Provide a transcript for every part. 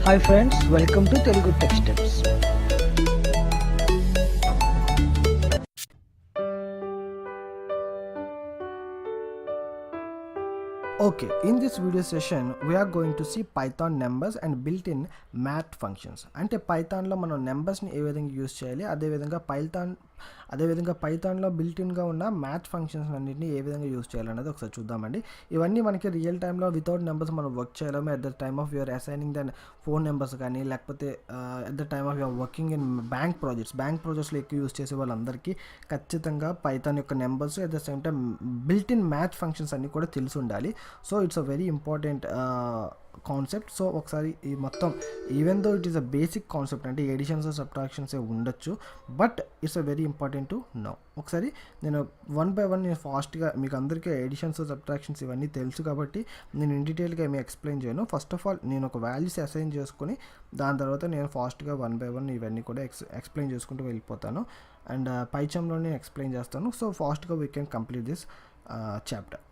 Hi friends, welcome to TeluguTechsteps. Okay, in this video session we are going to see Python numbers and built-in math functions. అంటే పైథాన్లో మనం నెంబర్స్ని ఏ విధంగా use చేయాలి, అదేవిధంగా పైథాన్లో బిల్ట్ఇన్గా ఉన్న math functions అన్నింటినీ ఏ విధంగా యూజ్ చేయాలనేది ఒకసారి చూద్దామండి. ఇవన్నీ మనకి రియల్ టైంలో వితౌట్ నెంబర్స్ మనం వర్క్ చేయలేము. At the time of your assigning then phone numbers కానీ, లేకపోతే at the time of your working in bank ప్రాజెక్ట్స్లో ఎక్కువ యూజ్ చేసే వాళ్ళందరికీ ఖచ్చితంగా పైథాన్ యొక్క numbers at the same time built in math functions అన్నీ కూడా తెలిసి ఉండాలి. So it's a very important concept. So ఒకసారి ఈ మొత్తం even though it is a basic concept, అంటే ఎడిషన్స్ సబ్ట్రాక్షన్స్ ఉండొచ్చు, but it's a very important to know. ఒకసారి నేను వన్ బై వన్ నేను ఫాస్ట్గా మీకు అందరికీ ఎడిషన్స్ సబ్ట్రాక్షన్స్ ఇవన్నీ తెలుసు కాబట్టి నేను ఇన్ డీటెయిల్గా ఏమీ ఎక్స్ప్లెయిన్ చేయను. ఫస్ట్ ఆఫ్ ఆల్ నేను ఒక వాల్యూస్ అసైన్ చేసుకొని దాని తర్వాత నేను ఫాస్ట్గా వన్ బై వన్ ఇవన్నీ కూడా ఎక్స్ప్లెయిన్ చేసుకుంటూ వెళ్ళిపోతాను. అండ్ పైచాంలో నేను ఎక్స్ప్లెయిన్ చేస్తాను. సో ఫాస్ట్గా we can complete this chapter.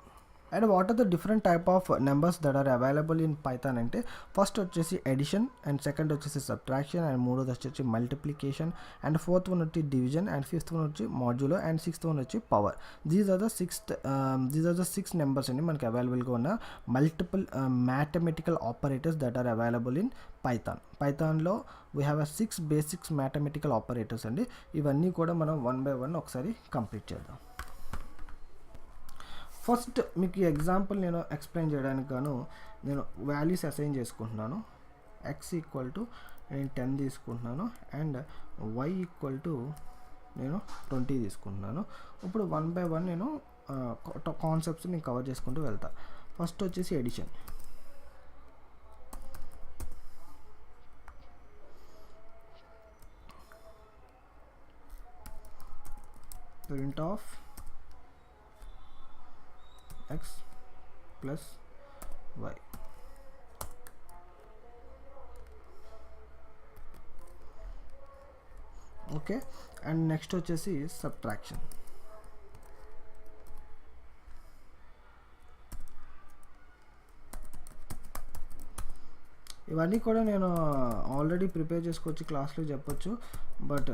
And what are the different type of numbers that are available in Python అంటే ఫస్ట్ వచ్చేసి ఎడిషన్, అండ్ సెకండ్ వచ్చేసి సబ్ట్రాక్షన్, అండ్ మూడోది వచ్చేసి మల్టిప్లికేషన్, అండ్ ఫోర్త్ వన్ వచ్చి division, and fifth one వచ్చి modulo, and sixth one వచ్చి power. These are the six numbers అండి మనకి అవైలబుల్గా ఉన్న multiple mathematical operators that are available in పైథాన్లో we have 6 basics mathematical operators అండి. ఇవన్నీ కూడా మనం వన్ బై వన్ ఒకసారి కంప్లీట్ చేద్దాం. ఫస్ట్ మీకు ఈ ఎగ్జాంపుల్ నేను ఎక్స్ప్లెయిన్ చేయడానికి గాను నేను వాల్యూస్ అసైన్ చేసుకుంటున్నాను. ఎక్స్ ఈక్వల్ టు నేను 10 తీసుకుంటున్నాను, అండ్ వై ఈక్వల్ టు నేను 20 తీసుకుంటున్నాను. ఇప్పుడు వన్ బై వన్ నేను కాన్సెప్ట్స్ నేను కవర్ చేసుకుంటూ వెళ్తా. ఫస్ట్ వచ్చేసి addition. Print of x plus y. Okay, and next వచ్చేసి సబ్ట్రాక్షన్. ఇవన్నీ కూడా నేను ఆల్రెడీ ప్రిపేర్ చేసుకోవచ్చు, క్లాస్లో చెప్పొచ్చు, బట్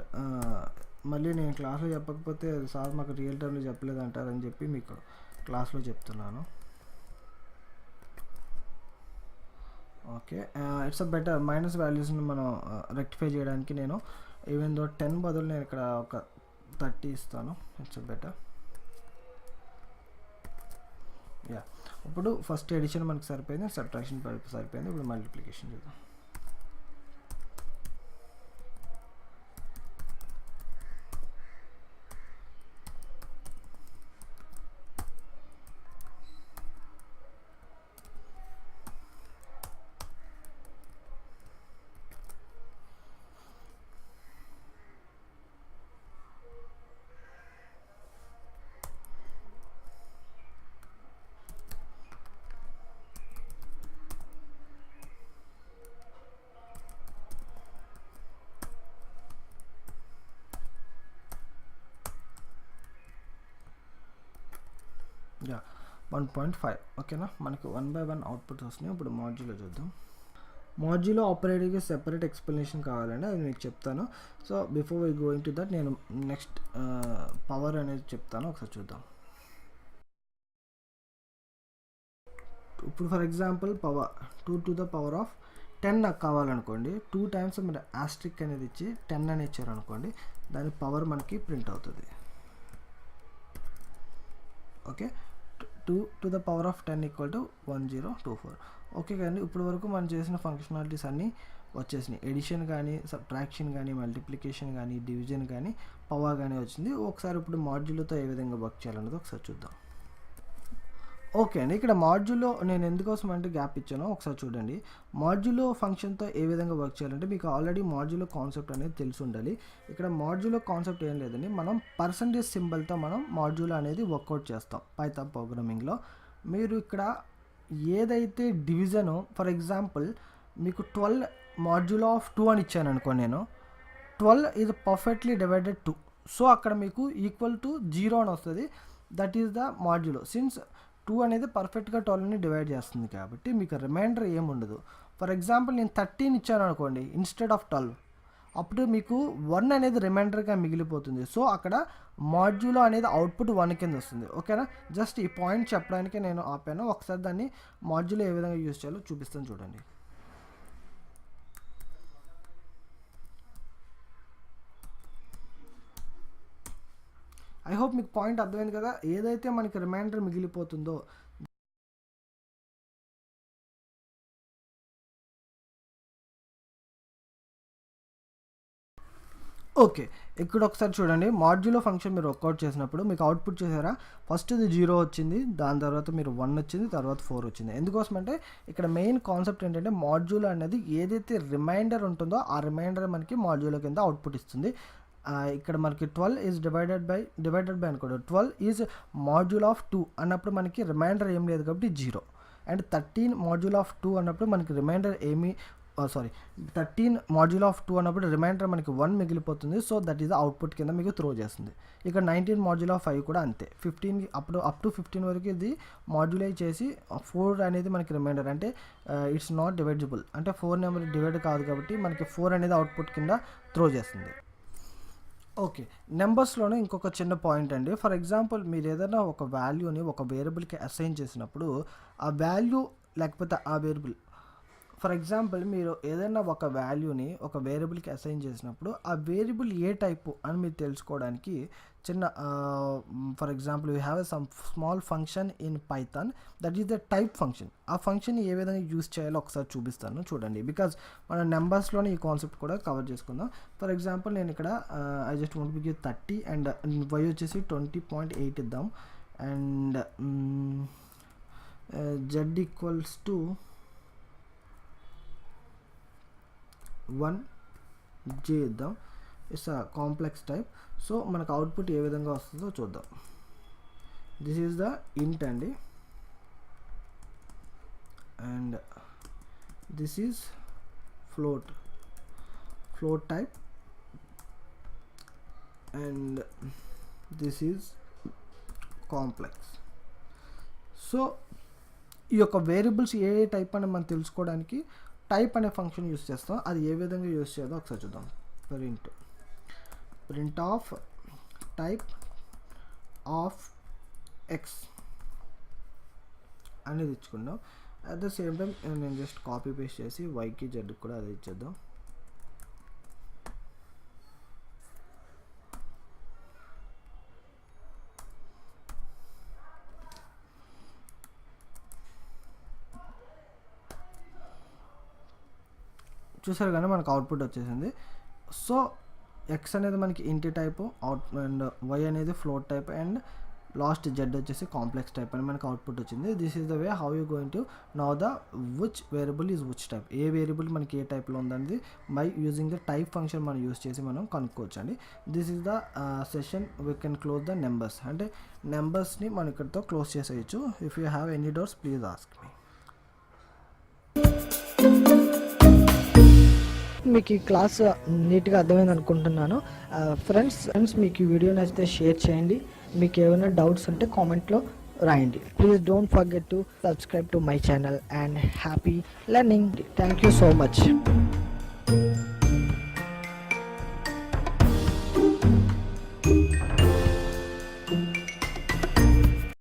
మళ్ళీ నేను క్లాస్లో చెప్పకపోతే సార్ మాకు రియల్ టైంలో చెప్పలేదు అంటారని చెప్పి మీకు క్లాస్లో చెప్తున్నాను. Okay, it's a better minus వాల్యూస్ని మనం రెక్టిఫై చేయడానికి నేను ఈవెన్ దో 10 బదులు నేను ఇక్కడ ఒక 30 ఇస్తాను. It's a better. యా, ఇప్పుడు ఫస్ట్ ఎడిషన్ మనకు సరిపోయింది, సబ్ట్రాక్షన్ సరిపోయింది. ఇప్పుడు మల్టిప్లికేషన్ చేద్దాం. యా, 1.5. ఓకేనా, మనకి వన్ బై వన్ అవుట్పుట్స్ వస్తున్నాయి. ఇప్పుడు మాడ్యులో చూద్దాం. మాడ్యులో ఆపరేటర్కి సెపరేట్ ఎక్స్ప్లెనేషన్ కావాలండి, అది మీకు చెప్తాను. So before we going to that నేను నెక్స్ట్ పవర్ అనేది చెప్తాను, ఒకసారి చూద్దాం. ఇప్పుడు for example power 2 to the power of 10 నాకు కావాలనుకోండి, 2 times మీరు ఆస్ట్రిక్ అనేది ఇచ్చి 10 అని ఇచ్చారనుకోండి, దాని పవర్ మనకి ప్రింట్ అవుతుంది. Okay, 2 to the power of 10 equal to 1024. Okay కానీ ఇప్పుడు వరకు మనం చేసిన ఫంక్షనాలిటీస్ అన్నీ వచ్చేసినాయి. ఎడిషన్ కానీ, సబ్ట్రాక్షన్ కానీ, మల్టిప్లికేషన్ కానీ, డివిజన్ కానీ, పవర్ కానీ వచ్చింది. ఒకసారి ఇప్పుడు మాడ్యులతో ఏ విధంగా వర్క్ చేయాలన్నది ఒకసారి చూద్దాం. ఓకే అండి, ఇక్కడ మాడ్యులో నేను ఎందుకోసం అంటే గ్యాప్ ఇచ్చానో ఒకసారి చూడండి. మాడ్యులో ఫంక్షన్తో ఏ విధంగా వర్క్ చేయాలంటే మీకు ఆల్రెడీ మాడ్యులో కాన్సెప్ట్ అనేది తెలిసి ఉండాలి. ఇక్కడ మాడ్యులో కాన్సెప్ట్ ఏం లేదండి, మనం పర్సంటేజ్ సింబల్తో మనం మాడ్యులో అనేది వర్కౌట్ చేస్తాం పైథాన్ ప్రోగ్రామింగ్లో. మీరు ఇక్కడ ఏదైతే డివిజను, ఫర్ ఎగ్జాంపుల్ మీకు 12 మాడ్యులో ఆఫ్ 2 అని ఇచ్చాను అనుకో, నేను 12 ఈజ్ పర్ఫెక్ట్లీ డివైడెడ్ 2. సో అక్కడ మీకు ఈక్వల్ టు 0 అని వస్తుంది. That is the modulo. Since 2 అనేది పర్ఫెక్ట్గా 12ని డివైడ్ చేస్తుంది కాబట్టి మీకు రిమైండర్ ఏముండదు. ఫర్ ఎగ్జాంపుల్ నేను 13 ఇచ్చాను అనుకోండి ఇన్స్టెడ్ ఆఫ్ 12, అప్పుడు మీకు 1 అనేది రిమైండర్గా మిగిలిపోతుంది. సో అక్కడ మాడ్యులో అనేది అవుట్పుట్ 1 కింద వస్తుంది. ఓకేనా, జస్ట్ ఈ పాయింట్ చెప్పడానికి నేను ఆపాను. ఒకసారి దాన్ని మాడ్యులో ఏ విధంగా యూజ్ చేయాలో చూపిస్తాను చూడండి. ఐ హోప్ మీకు పాయింట్ అర్థమైంది కదా. ఏదైతే మనకి రిమైండర్ మిగిలిపోతుందో ఓకే, ఇక్కడ ఒకసారి చూడండి. మాడ్యులో ఫంక్షన్ మీరు వర్కౌట్ చేసినప్పుడు మీకు అవుట్పుట్ చేసారా, ఫస్ట్ ఇది 0 వచ్చింది, దాని తర్వాత మీరు 1 వచ్చింది, తర్వాత 4 వచ్చింది. ఎందుకోసం అంటే ఇక్కడ మెయిన్ కాన్సెప్ట్ ఏంటంటే మాడ్యులో అనేది ఏదైతే రిమైండర్ ఉంటుందో ఆ రిమైండర్ మనకి మాడ్యులో కింద అవుట్పుట్ ఇస్తుంది. ఇక్కడ మనకి 12 ఈజ్ డివైడెడ్ బై అనుకోండి, 12 ఈజ్ మాడ్యుల్ ఆఫ్ 2 అన్నప్పుడు మనకి రిమైండర్ ఏం లేదు కాబట్టి 0. అండ్ 13 మాడ్యుల్ ఆఫ్ 2 అన్నప్పుడు మనకి రిమైండర్ 13 మాడ్యుల్ ఆఫ్ 2 అన్నప్పుడు రిమైండర్ మనకి 1 మిగిలిపోతుంది. So that is the output కింద మీకు త్రో చేస్తుంది. ఇక్కడ 19 మాడ్యుల్ ఆఫ్ 5 కూడా అంతే. 15 అప్ టు 15 వరకు ఇది మాడ్యులైజ్ చేసి 4 అనేది మనకి రిమైండర్, అంటే ఇట్స్ నాట్ డివైడబుల్, అంటే 4 నెంబర్ డివైడ్ కాదు కాబట్టి మనకి 4 అనేది అవుట్పుట్ కింద త్రో చేస్తుంది. ఓకే, నెంబర్స్లోనే ఇంకొక చిన్న పాయింట్ అండి. ఫర్ ఎగ్జాంపుల్ మీరు ఏదైనా ఒక వాల్యూని ఒక వేరియబుల్కి అసైన్ చేసినప్పుడు ఆ వాల్యూ లేకపోతే ఆ వేరియబుల్, ఫర్ ఎగ్జాంపుల్ మీరు ఏదైనా ఒక వాల్యూని ఒక వేరియబుల్కి అసైన్ చేసినప్పుడు ఆ వేరియబుల్ ఏ టైపు అని మీరు తెలుసుకోవడానికి చిన్న for example you have some small function in Python that is the type function. ఆ ఫంక్షన్ ఏ విధంగా యూజ్ చేయాలో ఒకసారి చూపిస్తాను చూడండి, బికాజ్ మన నెంబర్స్లోనే ఈ కాన్సెప్ట్ కూడా కవర్ చేసుకుందాం. ఫర్ ఎగ్జాంపుల్ నేను ఇక్కడ I just want to give 30 and y వచ్చేసి 20.8 ఇద్దాం, and z equals to 1j ఇద్దాం. It's a complex type. So మనకు అవుట్పుట్ ఏ విధంగా వస్తుందో చూద్దాం. దిస్ ఈజ్ ద ఇంట్ అండి, and this is float type, and this is complex. So ఈ యొక్క వేరియబుల్స్ ఏ టైప్ అని మనం తెలుసుకోవడానికి టైప్ అనే ఫంక్షన్ యూస్ చేస్తాం. అది ఏ విధంగా యూస్ చేయాలో ఒకసారి చూద్దాం. Print of type of X అనేది ఇచ్చుకుందాం. అట్ ద సేమ్ టైం నేను జస్ట్ కాపీ పేస్ట్ చేసి వైకి జెడ్ కూడా అది ఇచ్చేద్దాం. చూసారు కానీ మనకు అవుట్పుట్ వచ్చేసింది. సో ఎక్స్ అనేది మనకి ఇంటి టైపు అండ్ వై అనేది float type and last Z వచ్చేసి కాంప్లెక్స్ టైప్ అని మనకు అవుట్పుట్ వచ్చింది. This is the way how you going to know the which variable is which type, A variable మనకి ఏ టైప్లో ఉందనేది by using the type function మనం use చేసి మనం కనుక్కోవచ్చు అండి. This is the session we can close the numbers, అంటే నెంబర్స్ని మనం ఇక్కడితో క్లోజ్ చేసేయచ్చు. If you have any doubts please ask me. మీకు ఈ క్లాస్ నీట్గా అర్థమైంది అనుకుంటున్నాను. ఫ్రెండ్స్ మీకు ఈ వీడియో నచ్చితే షేర్ చేయండి. మీకు ఏమైనా డౌట్స్ ఉంటే కామెంట్లో రాయండి. Please don't forget to subscribe to my channel and happy learning. Thank you so much.